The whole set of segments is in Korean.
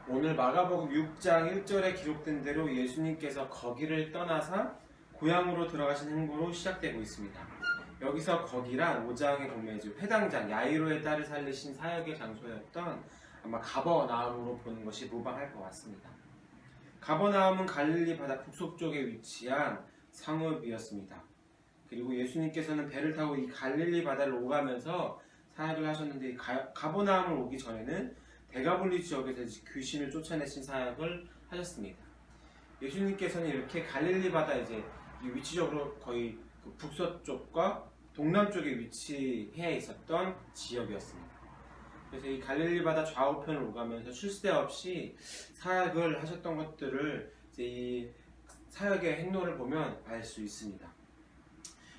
오늘 마가복음 6장 1절에 기록된 대로 예수님께서 거기를 떠나서 고향으로 들어가신 행보로 시작되고 있습니다. 여기서 거기란 5장에 보면 이제 회당장 야이로의 딸을 살리신 사역의 장소였던 아마 가버나움으로 보는 것이 무방할 것 같습니다. 가버나움은 갈릴리 바다 북서쪽에 위치한 상업이었습니다. 그리고 예수님께서는 배를 타고 이 갈릴리 바다를 오가면서 사역을 하셨는데 가버나움을 오기 전에는 데가볼리 지역에서 귀신을 쫓아내신 사역을 하셨습니다. 예수님께서는 이렇게 갈릴리 바다 이제 위치적으로 거의 그 북서쪽과 동남쪽에 위치해 있었던 지역이었습니다. 그래서 이 갈릴리 바다 좌우편을 오가면서 쉴 새 없이 사역을 하셨던 것들을 이제 이 사역의 행로를 보면 알 수 있습니다.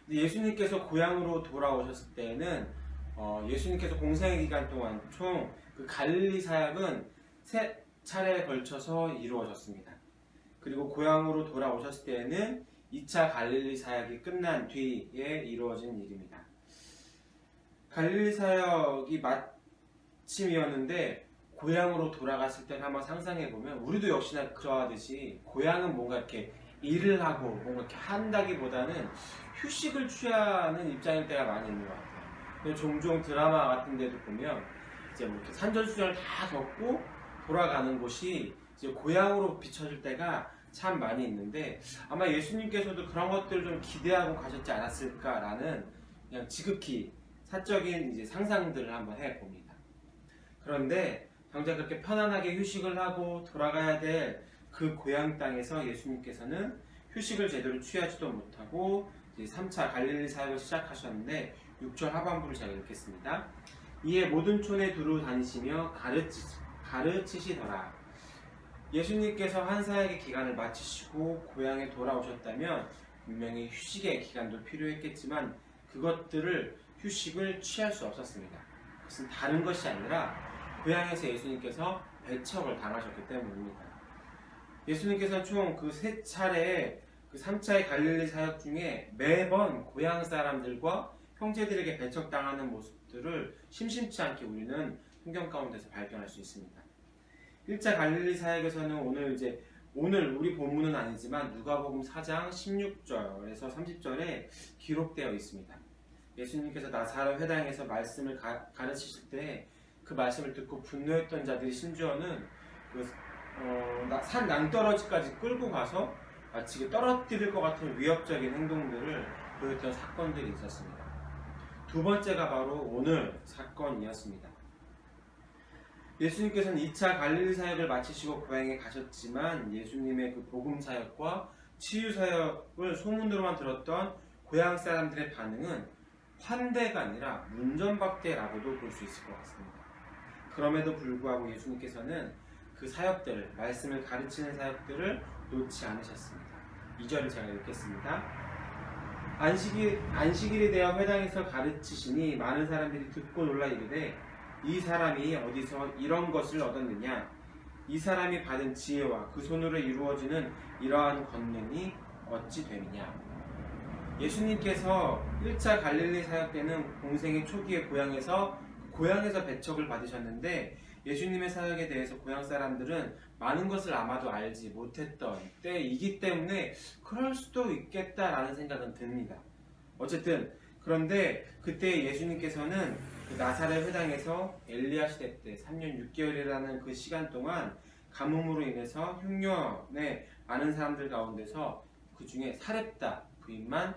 근데 예수님께서 고향으로 돌아오셨을 때에는 예수님께서 공생의 기간 동안 총 그 갈릴리 사역은 3차례에 걸쳐서 이루어졌습니다. 그리고 고향으로 돌아오셨을 때에는 2차 갈릴리 사역이 끝난 뒤에 이루어진 일입니다. 갈릴리 사역이 마침이었는데 고향으로 돌아갔을 때는 한번 상상해보면 우리도 역시나 그러하듯이 고향은 뭔가 이렇게 일을 하고 뭔가 이렇게 한다기보다는 휴식을 취하는 입장일 때가 많이 있는 것 같아요. 종종 드라마 같은 데도 보면 이제 뭐 이렇게 산전수전을 다 겪고 돌아가는 곳이 이제 고향으로 비춰질 때가 참 많이 있는데 아마 예수님께서도 그런 것들을 좀 기대하고 가셨지 않았을까라는 그냥 지극히 사적인 이제 상상들을 한번 해봅니다. 그런데 당장 그렇게 편안하게 휴식을 하고 돌아가야 될 그 고향 땅에서 예수님께서는 휴식을 제대로 취하지도 못하고 이제 3차 갈릴리 사역을 시작하셨는데 6절 하반부를 제가 읽겠습니다. 이에 모든 촌에 두루 다니시며 가르치시더라. 예수님께서 한 사역의 기간을 마치시고 고향에 돌아오셨다면 분명히 휴식의 기간도 필요했겠지만 그것들을 휴식을 취할 수 없었습니다. 그것은 다른 것이 아니라 고향에서 예수님께서 배척을 당하셨기 때문입니다. 예수님께서는 총 그 3차례의 그 3차의 갈릴리 사역 중에 매번 고향 사람들과 형제들에게 배척당하는 모습들을 심심치 않게 우리는 성경 가운데서 발견할 수 있습니다. 1차 갈릴리 사역에서는 오늘 우리 본문은 아니지만 누가복음 4장 16절에서 30절에 기록되어 있습니다. 예수님께서 나사렛 회당에서 말씀을 가르치실 때 그 말씀을 듣고 분노했던 자들이 심지어는 산 낭떠러지까지 끌고 가서 마치 떨어뜨릴 것 같은 위협적인 행동들을 보였던 사건들이 있었습니다. 두 번째가 바로 오늘 사건이었습니다. 예수님께서는 2차 갈릴리 사역을 마치시고 고향에 가셨지만 예수님의 그 복음 사역과 치유 사역을 소문으로만 들었던 고향 사람들의 반응은 환대가 아니라 문전박대라고도 볼 수 있을 것 같습니다. 그럼에도 불구하고 예수님께서는 그 사역들을, 말씀을 가르치는 사역들을 놓지 않으셨습니다. 2절을 제가 읽겠습니다. 안식일이 되어 회당에서 가르치시니 많은 사람들이 듣고 놀라 이르되 이 사람이 어디서 이런 것을 얻었느냐? 이 사람이 받은 지혜와 그 손으로 이루어지는 이러한 권능이 어찌 됨이냐? 예수님께서 1차 갈릴리 사역 때는 공생의 초기의 고향에서 배척을 받으셨는데 예수님의 사역에 대해서 고향 사람들은 많은 것을 아마도 알지 못했던 때이기 때문에 그럴 수도 있겠다라는 생각은 듭니다. 어쨌든 그런데 그때 예수님께서는 그 나사렛 회당에서 엘리야 시대 때 3년 6개월이라는 그 시간 동안 가뭄으로 인해서 흉년에 많은 사람들 가운데서 그 중에 사렙다 부인만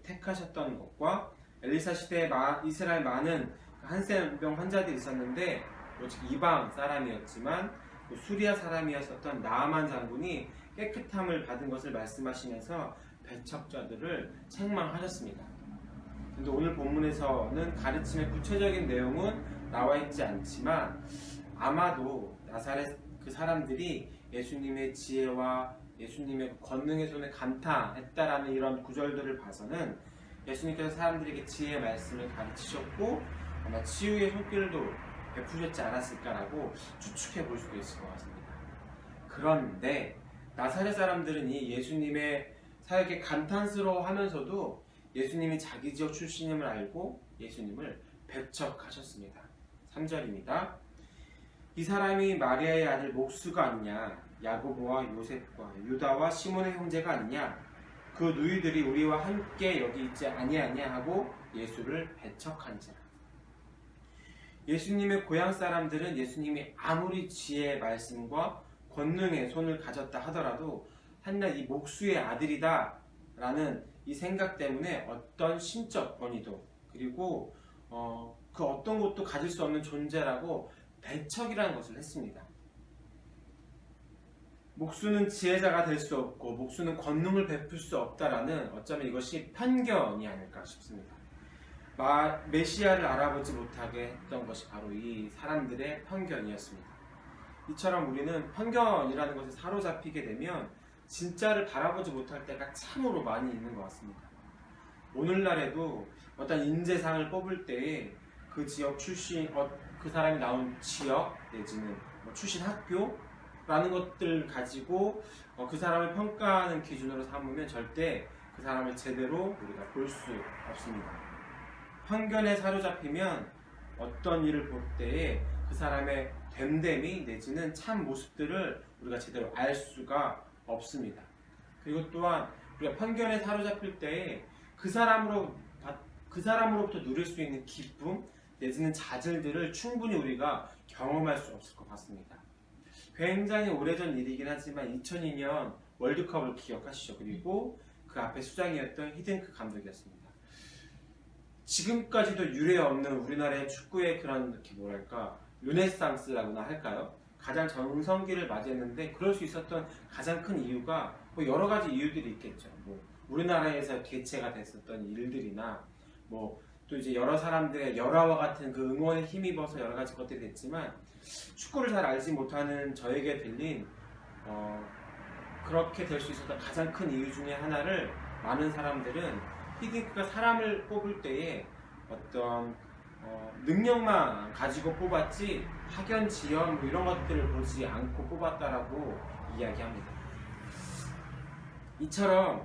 택하셨던 것과 엘리사 시대에 이스라엘 많은 한센병 환자들이 있었는데 오직 이방 사람이었지만 수리아 사람이었었던 나아만 장군이 깨끗함을 받은 것을 말씀하시면서 배척자들을 책망하셨습니다. 근데 오늘 본문에서는 가르침의 구체적인 내용은 나와 있지 않지만 아마도 나사렛 그 사람들이 예수님의 지혜와 예수님의 그 권능의 손에 감탄했다라는 이런 구절들을 봐서는 예수님께서 사람들에게 지혜의 말씀을 가르치셨고 아마 치유의 손길도 베푸셨지 않았을까라고 추측해 볼 수도 있을 것 같습니다. 그런데 나사렛 사람들은 이 예수님의 사역에 감탄스러워하면서도 예수님이 자기 지역 출신임을 알고 예수님을 배척하셨습니다. 3절입니다. 이 사람이 마리아의 아들 목수가 아니냐? 야고보와 요셉과 유다와 시몬의 형제가 아니냐? 그 누이들이 우리와 함께 여기 있지 아니하냐 하고 예수를 배척한지라. 예수님의 고향 사람들은 예수님이 아무리 지혜의 말씀과 권능의 손을 가졌다 하더라도 한낱 이 목수의 아들이다 라는 이 생각 때문에 어떤 신적 권위도 그리고 그 어떤 것도 가질 수 없는 존재라고 배척이라는 것을 했습니다. 목수는 지혜자가 될 수 없고 목수는 권능을 베풀 수 없다라는 어쩌면 이것이 편견이 아닐까 싶습니다. 메시아를 알아보지 못하게 했던 것이 바로 이 사람들의 편견이었습니다. 이처럼 우리는 편견이라는 것에 사로잡히게 되면 진짜를 바라보지 못할 때가 참으로 많이 있는 것 같습니다. 오늘날에도 어떤 인재상을 뽑을 때에 그 지역 출신, 그 사람이 나온 지역 내지는 출신 학교라는 것들 가지고 그 사람을 평가하는 기준으로 삼으면 절대 그 사람을 제대로 우리가 볼 수 없습니다. 편견에 사로잡히면 어떤 일을 볼 때에 그 사람의 됨됨이 내지는 참 모습들을 우리가 제대로 알 수가 없습니다. 그리고 또한 우리가 편견에 사로잡힐 때에 그 사람으로부터 누릴 수 있는 기쁨 내지는 자질들을 충분히 우리가 경험할 수 없을 것 같습니다. 굉장히 오래전 일이긴 하지만 2002년 월드컵을 기억하시죠? 그리고 그 앞에 수장이었던 히딩크 감독이었습니다. 지금까지도 유례 없는 우리나라의 축구의 그런 르네상스라고나 할까요? 가장 전성기를 맞이했는데 그럴 수 있었던 가장 큰 이유가 여러 가지 이유들이 있겠죠. 우리나라에서 개최가 됐었던 일들이나 또 이제 여러 사람들의 열화와 같은 그 응원에 힘입어서 여러 가지 것들이 됐지만 축구를 잘 알지 못하는 저에게 들린 그렇게 될 수 있었던 가장 큰 이유 중에 하나를 많은 사람들은 히딩크가 사람을 뽑을 때에 어떤 능력만 가지고 뽑았지 학연, 지연 이런 것들을 보지 않고 뽑았다라고 이야기합니다. 이처럼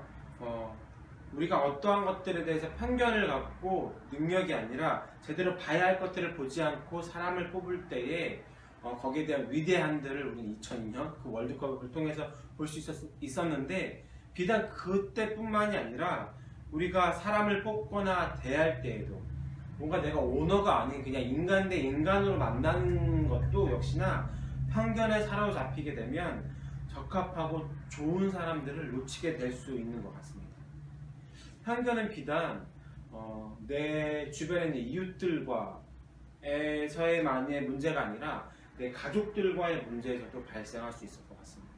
우리가 어떠한 것들에 대해서 편견을 갖고 능력이 아니라 제대로 봐야 할 것들을 보지 않고 사람을 뽑을 때에 거기에 대한 위대함들을 우리는 2002년 그 월드컵을 통해서 볼 수 있었는데 비단 그때뿐만이 아니라 우리가 사람을 뽑거나 대할 때에도 뭔가 내가 오너가 아닌 그냥 인간 대 인간으로 만나는 것도 역시나 편견에 사로잡히게 되면 적합하고 좋은 사람들을 놓치게 될 수 있는 것 같습니다. 편견은 비단 내 주변에 있는 이웃들과에서의만의 문제가 아니라 내 가족들과의 문제에서도 발생할 수 있을 것 같습니다.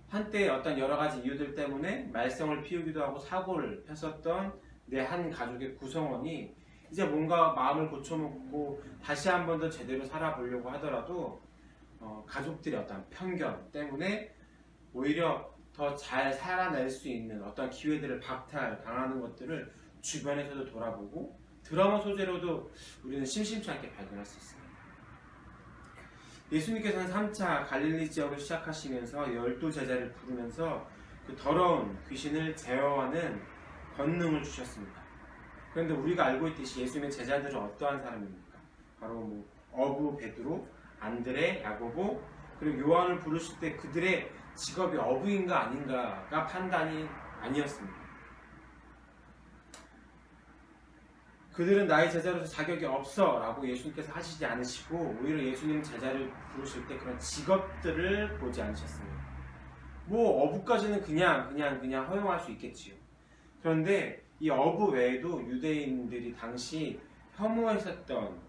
한때 어떤 여러 가지 이유들 때문에 말썽을 피우기도 하고 사고를 폈었던 내 한 가족의 구성원이 이제 뭔가 마음을 고쳐먹고 다시 한 번 더 제대로 살아보려고 하더라도 가족들의 어떤 편견 때문에 오히려 더 잘 살아낼 수 있는 어떤 기회들을 박탈당하는 것들을 주변에서도 돌아보고 드라마 소재로도 우리는 심심치 않게 발견할 수 있습니다. 예수님께서는 3차 갈릴리 지역을 시작하시면서 12제자를 부르면서 그 더러운 귀신을 제어하는 권능을 주셨습니다. 그런데 우리가 알고 있듯이 예수님의 제자들은 어떠한 사람입니까? 바로 어부 베드로, 안드레, 야고보 그리고 요한을 부르실 때 그들의 직업이 어부인가 아닌가가 판단이 아니었습니다. 그들은 나의 제자로서 자격이 없어 라고 예수님께서 하시지 않으시고 오히려 예수님 제자를 부르실 때 그런 직업들을 보지 않으셨습니다. 어부까지는 그냥 허용할 수 있겠지요. 그런데 이 어부 외에도 유대인들이 당시 혐오했었던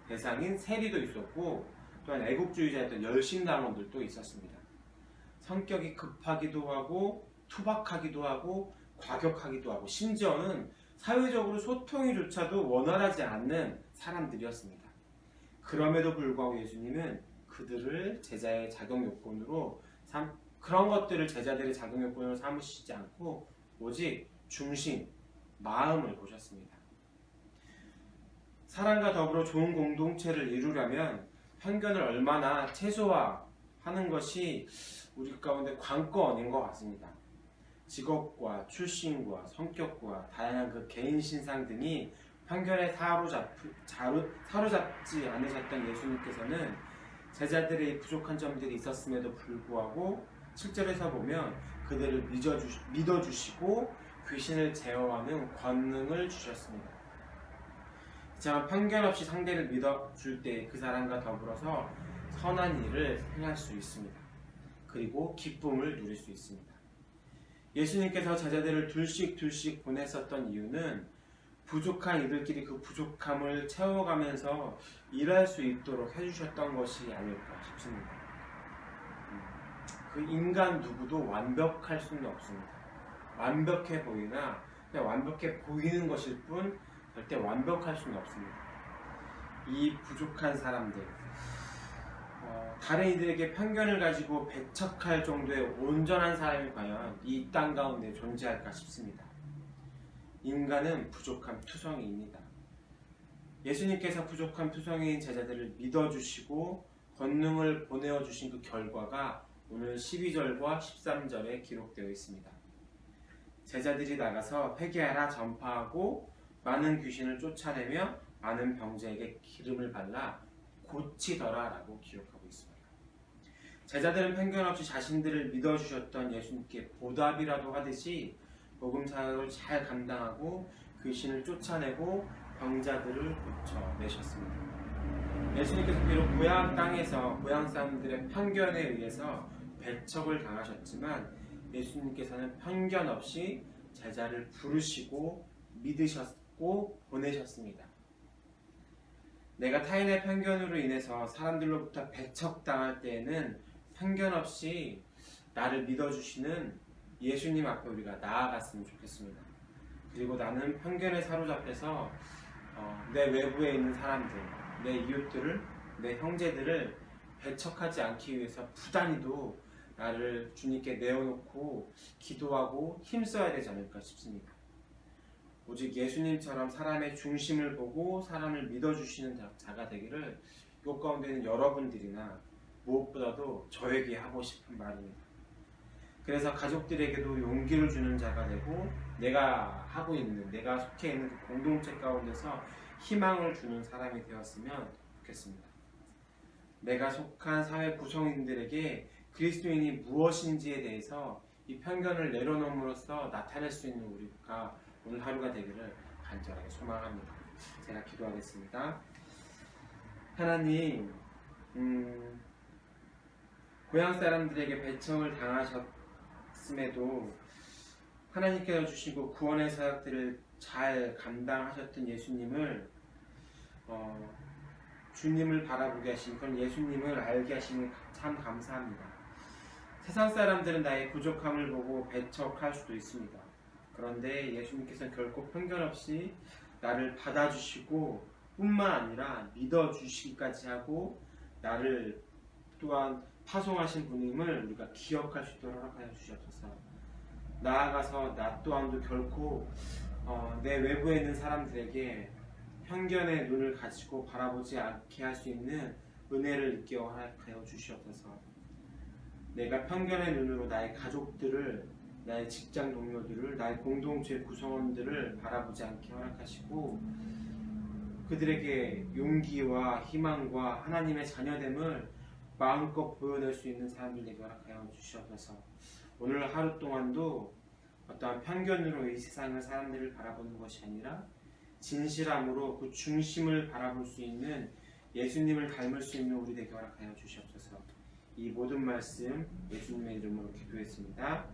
대상인 세리도 있었고 또한 애국주의자였던 열심당원들도 있었습니다. 성격이 급하기도 하고 투박하기도 하고 과격하기도 하고 심지어는 사회적으로 소통이조차도 원활하지 않는 사람들이었습니다. 그럼에도 불구하고 예수님은 그들을 제자의 자격 요건으로 그런 것들을 제자들의 자격 요건으로 삼으시지 않고 오직 중심, 마음을 보셨습니다. 사람과 더불어 좋은 공동체를 이루려면 편견을 얼마나 최소화하는 것이 우리 가운데 관건인 것 같습니다. 직업과 출신과 성격과 다양한 그 개인 신상 등이 편견에 사로잡지 않으셨던 예수님께서는 제자들의 부족한 점들이 있었음에도 불구하고 7절에서 보면 그들을 믿어주시고 귀신을 제어하는 권능을 주셨습니다. 이처럼 편견 없이 상대를 믿어줄 때 그 사람과 더불어서 선한 일을 행할 수 있습니다. 그리고 기쁨을 누릴 수 있습니다. 예수님께서 제자들을 둘씩 보냈었던 이유는 부족한 이들끼리 그 부족함을 채워가면서 일할 수 있도록 해주셨던 것이 아닐까 싶습니다. 그 인간 누구도 완벽할 수는 없습니다. 완벽해 보이나 그냥 완벽해 보이는 것일 뿐 절대 완벽할 수는 없습니다. 이 부족한 사람들, 다른 이들에게 편견을 가지고 배척할 정도의 온전한 사람이 과연 이 땅 가운데 존재할까 싶습니다. 인간은 부족한 투성이입니다. 예수님께서 부족한 투성이인 제자들을 믿어주시고 권능을 보내어 주신 그 결과가 오늘 12절과 13절에 기록되어 있습니다. 제자들이 나가서 회개하라 전파하고 많은 귀신을 쫓아내며 많은 병자에게 기름을 발라 고치더라 라고 기록하고 있습니다. 제자들은 편견 없이 자신들을 믿어주셨던 예수님께 보답이라도 하듯이 복음 사역을 잘 감당하고 귀신을 쫓아내고 병자들을 고쳐내셨습니다. 예수님께서 비록 고향 땅에서 고향 사람들의 편견에 의해서 배척을 당하셨지만 예수님께서는 편견 없이 제자를 부르시고 믿으셨고 보내셨습니다. 내가 타인의 편견으로 인해서 사람들로부터 배척당할 때에는 편견 없이 나를 믿어주시는 예수님 앞에 우리가 나아갔으면 좋겠습니다. 그리고 나는 편견에 사로잡혀서 내 외부에 있는 사람들, 내 이웃들을, 내 형제들을 배척하지 않기 위해서 부단히도 나를 주님께 내어놓고 기도하고 힘써야 되지 않을까 싶습니다. 오직 예수님처럼 사람의 중심을 보고 사람을 믿어주시는 자가 되기를 이곳 가운데 있는 여러분들이나 무엇보다도 저에게 하고 싶은 말입니다. 그래서 가족들에게도 용기를 주는 자가 되고 내가 하고 있는, 내가 속해 있는 그 공동체 가운데서 희망을 주는 사람이 되었으면 좋겠습니다. 내가 속한 사회 구성인들에게 그리스도인이 무엇인지에 대해서 이 편견을 내려놓음으로써 나타낼 수 있는 우리가 오늘 하루가 되기를 간절하게 소망합니다. 제가 기도하겠습니다. 하나님, 고향 사람들에게 배척을 당하셨음에도 하나님께서 주시고 구원의 사역들을 잘 감당하셨던 예수님을 주님을 바라보게 하신 그런 예수님을 알게 하시니 참 감사합니다. 세상 사람들은 나의 부족함을 보고 배척할 수도 있습니다. 그런데 예수님께서는 결코 편견 없이 나를 받아주시고 뿐만 아니라 믿어주시기까지 하고 나를 또한 파송하신 분임을 우리가 기억할 수 있도록 허락하여 주시옵소서. 나아가서 나 또한도 결코 내 외부에 있는 사람들에게 편견의 눈을 가지고 바라보지 않게 할 수 있는 은혜를 느끼게 허락하여 주시옵소서. 내가 편견의 눈으로 나의 가족들을, 나의 직장 동료들을, 나의 공동체 구성원들을 바라보지 않게 허락하시고 그들에게 용기와 희망과 하나님의 자녀됨을 마음껏 보여낼 수 있는 사람들에게 허락하여 주시옵소서. 오늘 하루 동안도 어떠한 편견으로 이 세상의 사람들을 바라보는 것이 아니라 진실함으로 그 중심을 바라볼 수 있는 예수님을 닮을 수 있는 우리에게 허락하여 주시옵소서. 이 모든 말씀 예수님의 이름으로 기도했습니다.